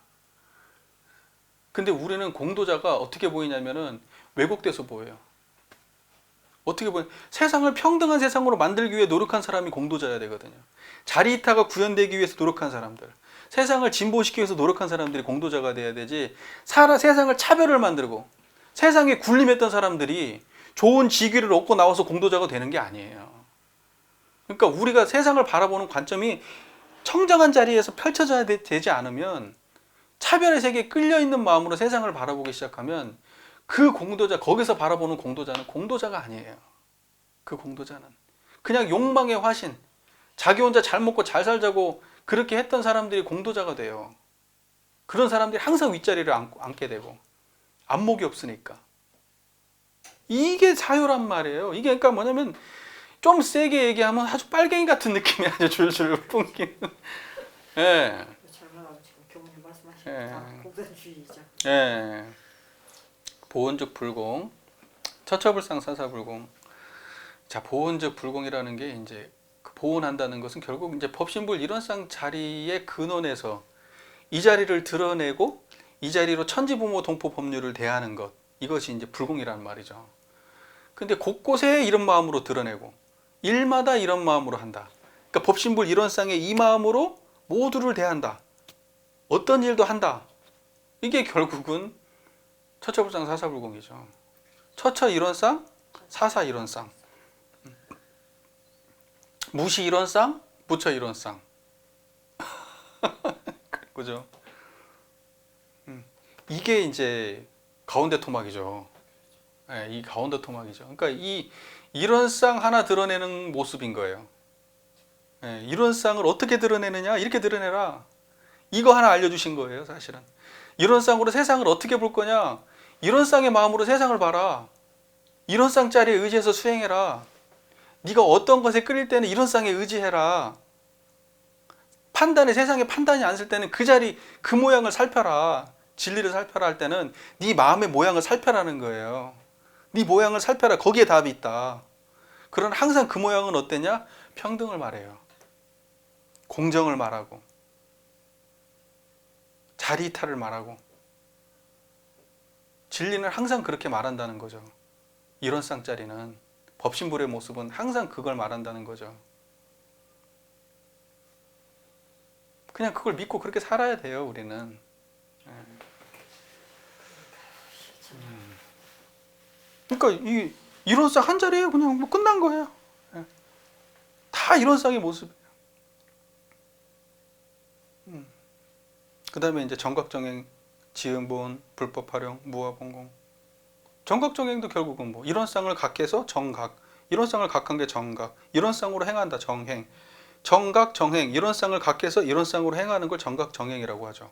근데 우리는 공도자가 어떻게 보이냐면은 왜곡돼서 보여요. 어떻게 보면 세상을 평등한 세상으로 만들기 위해 노력한 사람이 공도자여야 되거든요. 자리이타가 구현되기 위해서 노력한 사람들, 세상을 진보시키기 위해서 노력한 사람들이 공도자가 돼야 되지, 세상을 차별을 만들고 세상에 군림했던 사람들이 좋은 직위를 얻고 나와서 공도자가 되는 게 아니에요. 그러니까 우리가 세상을 바라보는 관점이 청정한 자리에서 펼쳐져야 되지 않으면, 차별의 세계에 끌려있는 마음으로 세상을 바라보기 시작하면 그 공도자, 거기서 바라보는 공도자는 공도자가 아니에요. 그 공도자는 그냥 욕망의 화신, 자기 혼자 잘 먹고 잘 살자고 그렇게 했던 사람들이 공도자가 돼요. 그런 사람들이 항상 윗자리를 앉게 되고, 안목이 없으니까. 이게 사유란 말이에요. 이게 그러니까 뭐냐면, 좀 세게 얘기하면 아주 빨갱이 같은 느낌이 아주 줄줄 뿜기는. 예. 잘못하면 지금 교무님 말씀하신 예. 다 공산주의자. 예. 보온적 불공, 처처불상 사사불공. 자, 보온적 불공이라는 게 이제 보온한다는 것은 결국 이제 법신불 일원상 자리의 근원에서 이 자리를 드러내고 이 자리로 천지부모 동포 법률을 대하는 것, 이것이 이제 불공이라는 말이죠. 근데 곳곳에 이런 마음으로 드러내고 일마다 이런 마음으로 한다. 그러니까 법신불 일원상의 이 마음으로 모두를 대한다. 어떤 일도 한다. 이게 결국은 처처불상 사사불공이죠. 처처 일원상, 사사 일원상. 무시 일원상, 부처 일원상. 그죠? 이게 이제 가운데 토막이죠. 네, 이 가운데 토막이죠. 그러니까 이 일원상 하나 드러내는 모습인 거예요. 네, 일원상을 어떻게 드러내느냐? 이렇게 드러내라. 이거 하나 알려주신 거예요, 사실은. 일원상으로 세상을 어떻게 볼 거냐? 일원상의 마음으로 세상을 봐라. 일원상 자리에 의지해서 수행해라. 네가 어떤 것에 끌릴 때는 일원상에 의지해라. 세상에 판단이 안 쓸 때는 그 자리 그 모양을 살펴라. 진리를 살펴라 할 때는 네 마음의 모양을 살펴라는 거예요. 네 모양을 살펴라. 거기에 답이 있다. 그러나 항상 그 모양은 어때냐? 평등을 말해요. 공정을 말하고 자리이탈을 말하고 진리는 항상 그렇게 말한다는 거죠. 이런 쌍짜리는 법신불의 모습은 항상 그걸 말한다는 거죠. 그냥 그걸 믿고 그렇게 살아야 돼요, 우리는. 그러니까 이런 쌍 한 자리에 그냥 뭐 끝난 거예요. 다 이런 쌍의 모습이에요. 그 다음에 이제 정각정행, 지음보온, 불법활용, 무아봉공. 정각정행도 결국은 뭐 이런 쌍을 각해서 정각, 이런 쌍을 각한 게 정각, 이런 쌍으로 행한다 정행. 정각, 정행, 이런 쌍을 각해서 이런 쌍으로 행하는 걸 정각, 정행이라고 하죠.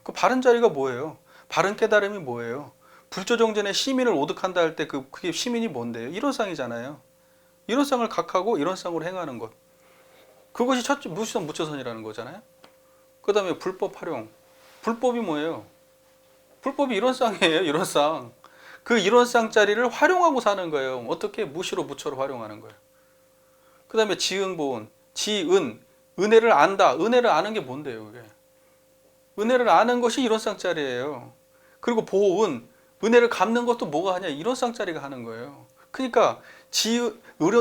그 바른 자리가 뭐예요? 바른 깨달음이 뭐예요? 불조정전에 시민을 오득한다 할 때 그게 시민이 뭔데요? 이런 쌍이잖아요. 이런 쌍을 각하고 이런 쌍으로 행하는 것. 그것이 무시선 무처선이라는 거잖아요. 그 다음에 불법 활용. 불법이 뭐예요? 불법이 이런 쌍이에요. 이런 쌍. 그 이런 쌍짜리를 활용하고 사는 거예요. 어떻게? 무시로 무처로 활용하는 거예요. 그 다음에 지응보온. 지은. 은혜를 안다. 은혜를 아는 게 뭔데요? 그게? 은혜를 아는 것이 이런 쌍짜리예요. 그리고 보은. 은혜를 갚는 것도 뭐가 하냐? 이런 쌍짜리가 하는 거예요. 그러니까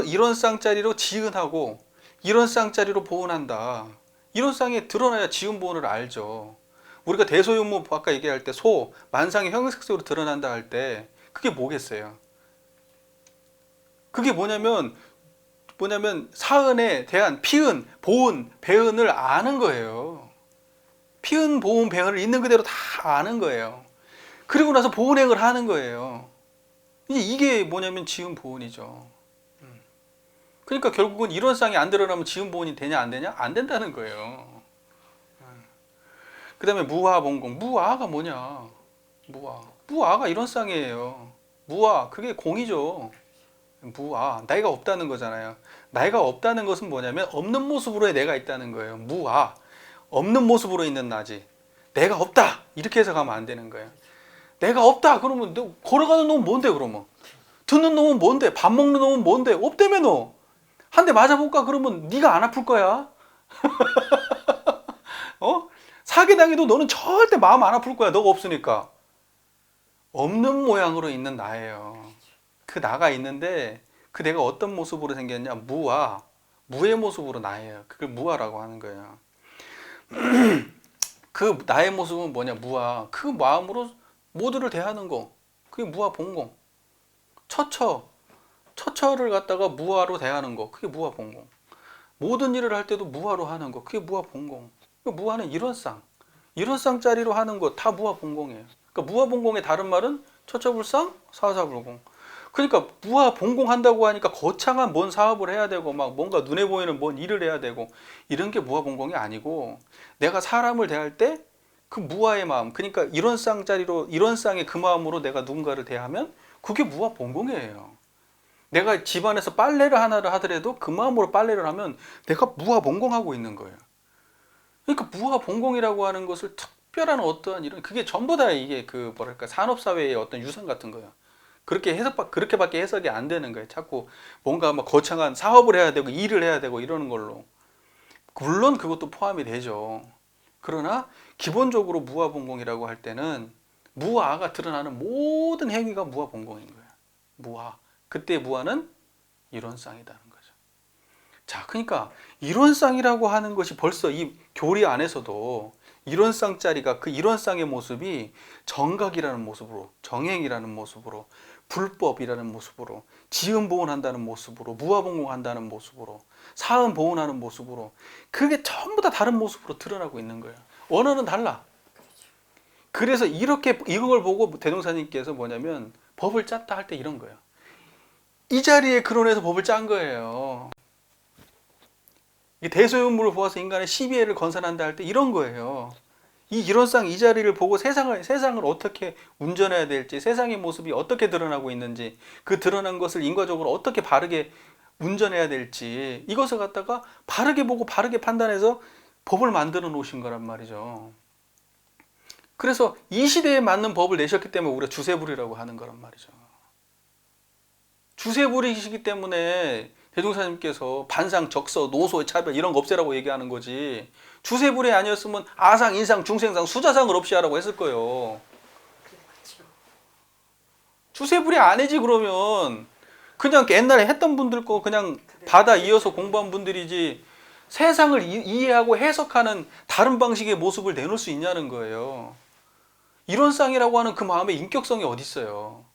이런 쌍짜리로 지은하고 이런 쌍짜리로 보은한다. 이런 쌍에 드러나야 지은 보은을 알죠. 우리가 대소윤무 아까 얘기할 때 소, 만상의 형용색색으로 드러난다 할 때 그게 뭐겠어요? 그게 뭐냐면 사은에 대한 피은, 보은, 배은을 아는 거예요. 피은, 보은, 배은을 있는 그대로 다 아는 거예요. 그리고 나서 보은행을 하는 거예요. 이게 뭐냐면 지은 보은이죠. 그러니까 결국은 이런 쌍이 안 드러나면 지은 보은이 되냐 안 되냐? 안 된다는 거예요. 그 다음에 무아 봉공. 무아가 뭐냐? 무아가 이런 쌍이에요. 무아, 그게 공이죠. 무아, 나이가 없다는 거잖아요. 나이가 없다는 것은 뭐냐면 없는 모습으로의 내가 있다는 거예요. 무아, 없는 모습으로 있는 나지. 내가 없다 이렇게 해석하면 안 되는 거예요. 내가 없다 그러면 너 걸어가는 놈은 뭔데 그러면? 듣는 놈은 뭔데? 밥 먹는 놈은 뭔데? 없다며 너. 한 대 맞아볼까 그러면 네가 안 아플 거야. 사기당해도 너는 절대 마음 안 아플 거야. 너가 없으니까. 없는 모양으로 있는 나예요. 그 나가 있는데 그 내가 어떤 모습으로 생겼냐? 무의 모습으로 나예요. 그걸 무아라고 하는 거예요. 그 나의 모습은 뭐냐? 무아. 그 마음으로 모두를 대하는 거. 그게 무아 봉공. 처처를 갖다가 무아로 대하는 거. 그게 무아 봉공. 모든 일을 할 때도 무아로 하는 거. 그게 무아 봉공. 무아는 이런 쌍짜리로 하는 거 다 무아 봉공이에요. 그러니까 무아 봉공의 다른 말은 처처불상, 사사불공. 그러니까 무아 봉공한다고 하니까 거창한 뭔 사업을 해야 되고 막 뭔가 눈에 보이는 뭔 일을 해야 되고 이런 게 무아 봉공이 아니고 내가 사람을 대할 때 그 무아의 마음, 그러니까 이런 쌍짜리로 이런 쌍의 그 마음으로 내가 누군가를 대하면 그게 무아 봉공이에요. 내가 집안에서 빨래를 하나를 하더라도 그 마음으로 빨래를 하면 내가 무아 봉공하고 있는 거예요. 그러니까 무아 봉공이라고 하는 것을 특별한 어떠한 이런 그게 전부 다 이게 그 뭐랄까 산업사회의 어떤 유산 같은 거예요. 그렇게밖에 해석이 안 되는 거예요. 자꾸 뭔가 막 거창한 사업을 해야 되고 일을 해야 되고 이러는 걸로. 물론 그것도 포함이 되죠. 그러나 기본적으로 무아봉공이라고 할 때는 무아가 드러나는 모든 행위가 무아봉공인 거예요. 무아. 그때 무아는 이런 쌍이라는 거죠. 자, 그러니까 이런 쌍이라고 하는 것이 벌써 이 교리 안에서도 이런 쌍짜리가 그 이런 쌍의 모습이 정각이라는 모습으로, 정행이라는 모습으로, 불법이라는 모습으로, 지음 보온한다는 모습으로, 무아봉공한다는 모습으로, 사음 보온하는 모습으로 그게 전부 다 다른 모습으로 드러나고 있는 거예요. 언어는 달라. 그래서 이걸 보고 대종사님께서 뭐냐면 법을 짰다 할 때 이런 거예요. 이 자리에 근원해서 법을 짠 거예요. 이 대소윤무를 보아서 인간의 시비애를 건설한다 할 때 이런 거예요. 이런 쌍 이 자리를 보고 세상을 어떻게 운전해야 될지, 세상의 모습이 어떻게 드러나고 있는지, 그 드러난 것을 인과적으로 어떻게 바르게 운전해야 될지 이것을 갖다가 바르게 보고 바르게 판단해서 법을 만들어 놓으신 거란 말이죠. 그래서 이 시대에 맞는 법을 내셨기 때문에 우리가 주세불이라고 하는 거란 말이죠. 주세불이시기 때문에 대종사님께서 반상, 적서, 노소의 차별 이런 거 없애라고 얘기하는 거지. 주세불이 아니었으면 아상, 인상, 중생상, 수자상을 없이 하라고 했을 거예요. 그렇죠. 주세불이 아니지 그러면 그냥 옛날에 했던 분들 거 그냥 받아 이어서 공부한 분들이지 세상을 이해하고 해석하는 다른 방식의 모습을 내놓을 수 있냐는 거예요. 이런 쌍이라고 하는 그 마음에 인격성이 어디 있어요?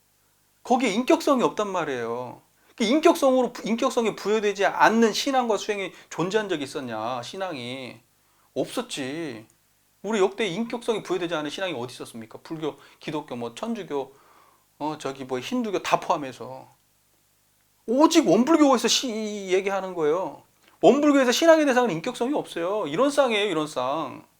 거기에 인격성이 없단 말이에요. 인격성이 부여되지 않는 신앙과 수행이 존재한 적이 있었냐? 신앙이 없었지. 우리 역대 인격성이 부여되지 않은 신앙이 어디 있었습니까? 불교, 기독교, 뭐 천주교, 저기 뭐 힌두교 다 포함해서 오직 원불교에서 얘기하는 거예요. 원불교에서 신앙의 대상은 인격성이 없어요. 이런 쌍이에요, 이런 쌍.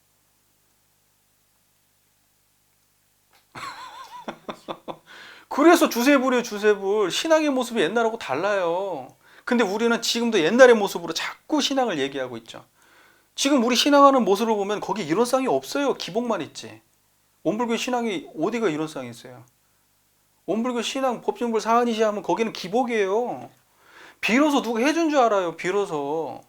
그래서 주세불이에요, 주세불. 신앙의 모습이 옛날하고 달라요. 근데 우리는 지금도 옛날의 모습으로 자꾸 신앙을 얘기하고 있죠. 지금 우리 신앙하는 모습을 보면 거기 이런 쌍이 없어요. 기복만 있지. 원불교 신앙이 어디가 이런 쌍이 있어요? 원불교 신앙 법진불 사한이시 하면 거기는 기복이에요. 비로소 누가 해준 줄 알아요. 비로소.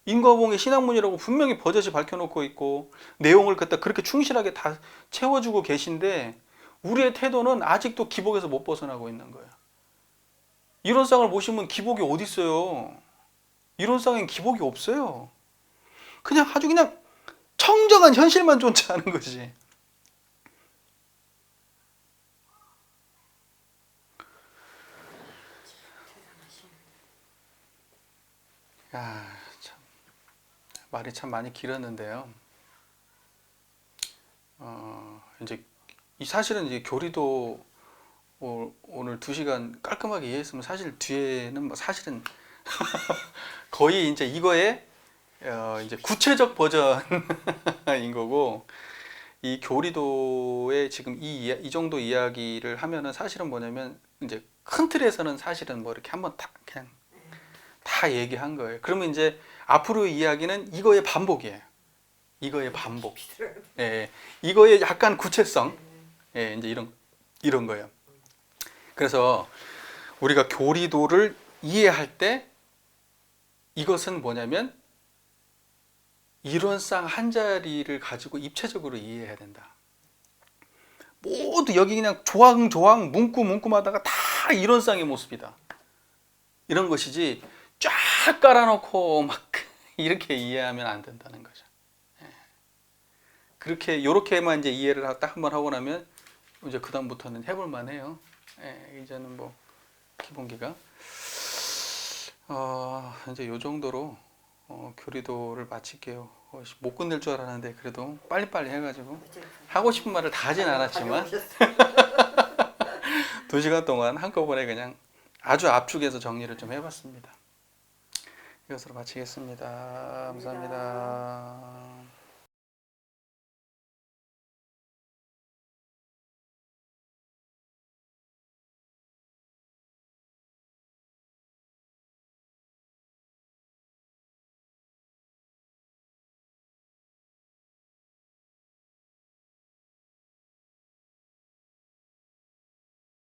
인과봉의 신학문이라고 분명히 버젓이 밝혀놓고 있고 내용을 갖다 그렇게 충실하게 다 채워주고 계신데 우리의 태도는 아직도 기복에서 못 벗어나고 있는 거예요. 이런 쌍을 보시면 기복이 어디 있어요? 이런 쌍엔 기복이 없어요. 그냥 아주 그냥 청정한 현실만 존재하는 거지. 야, 참 말이 참 많이 길었는데요. 이제 사실은 이제 교리도 오늘 2시간 깔끔하게 이해했으면 사실 뒤에는 뭐 사실은 거의 이제 이거의 이제 구체적 버전인 거고 이 교리도의 지금 이 정도 이야기를 하면은 사실은 뭐냐면 이제 큰 틀에서는 사실은 뭐 이렇게 한번 그냥 다 얘기한 거예요. 그러면 이제 앞으로의 이야기는 이거의 반복이에요. 이거의 반복. 예, 이거의 약간 구체성. 예, 이제 이런 거예요. 그래서 우리가 교리도를 이해할 때 이것은 뭐냐면 이런 쌍 한 자리를 가지고 입체적으로 이해해야 된다. 모두 여기 그냥 조항 문구마다가 다 이런 쌍의 모습이다. 이런 것이지 쫙 깔아놓고 막 이렇게 이해하면 안 된다는 거죠. 그렇게 요렇게만 이제 이해를 딱 한번 하고 나면 이제 그 다음부터는 해볼 만해요. 이제는 뭐 기본기가 이제 요 정도로 교리도를 마칠게요. 못 끝낼 줄 알았는데 그래도 빨리빨리 해가지고 하고 싶은 말을 다 하진 않았지만 2시간 동안 한꺼번에 그냥 아주 압축해서 정리를 좀 해봤습니다. 이것으로 마치겠습니다. 감사합니다.